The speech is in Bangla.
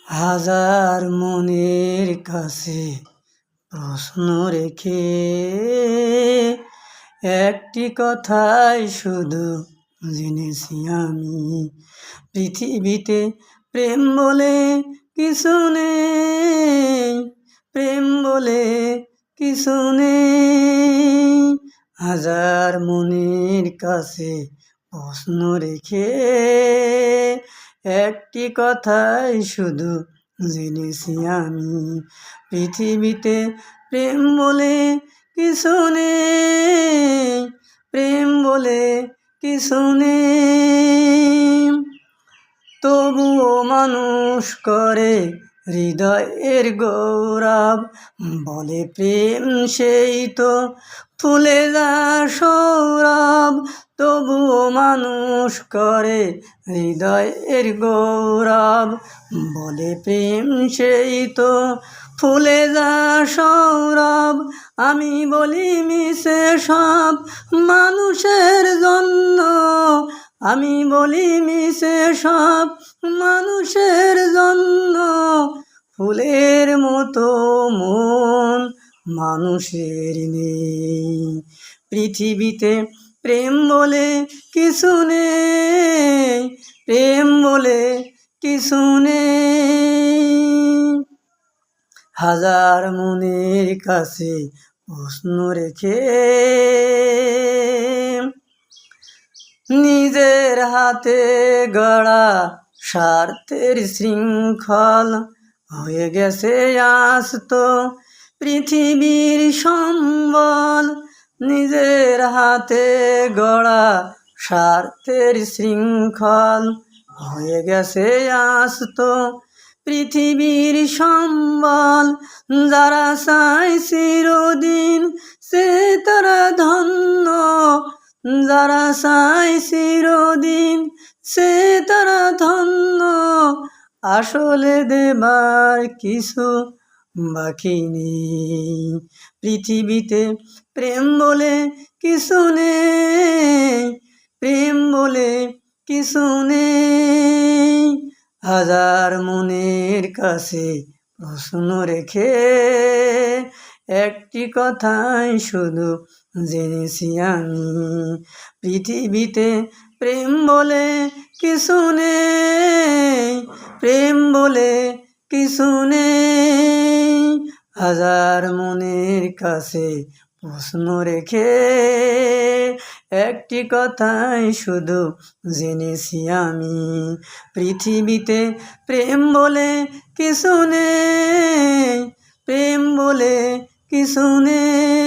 হাজার মনের কাছে প্রশ্ন রেখে একটি কথাই শুধু জেনেছি আমি, পৃথিবীতে প্রেম বলে কিছু নেই, প্রেম বলে কিছু নেই। হাজার মনের কাছে প্রশ্ন রেখে একটি কথাই শুধু জেনেছি আমি, পৃথিবীতে প্রেম বলে কিছু নেই, প্রেম বলে কিছু নেই। তবুও মানুষ করে হৃদয়ের গৌরব, বলে প্রেম সেই তো ফুলে যা সৌরভ। তবুও মানুষ করে হৃদয়ের গৌরব, বলে প্রেম সেই তো ফুলে যা সৌরভ। আমি বলি মিশে সব মানুষের জন্য, আমি বলি মিশে সব মানুষের জন্য। ফুলের মতো মন মানুষের নেই, পৃথিবীতে প্রেম বলে কিছু নেই, প্রেম বলে কিছু নেই। হাজার মনের কাছে প্রশ্ন রেখে নিজের হাতে গড়া স্বার্থের শৃঙ্খল হয়ে গেছে আস্ত পৃথিবীর সম্বল। নিজের হাতে গড়া স্বার্থের শৃঙ্খল হয়ে গেছে আস্ত পৃথিবীর সম্বল। যারা চায় চিরদিন সে তারা ধন্য, যারা চায় চিরদিন সে তারা ধন্য। আসলে দেবার কিছু বাকি নেই, পৃথিবীতে প্রেম বলে কিছু নেই, প্রেম বলে কিছু নেই। হাজার মনের কাছে প্রশ্ন রেখে একটি কথাই শুধু জেনেছি আমি, পৃথিবীতে প্রেম বলে কিছু নেই, প্রেম বলে কিছু নেই। হাজার মনের কাছে প্রশ্ন রেখে একটি কথাই শুধু জেনেছি আমি, পৃথিবীতে প্রেম বলে কিছু নেই, প্রেম বলে কিছু নেই।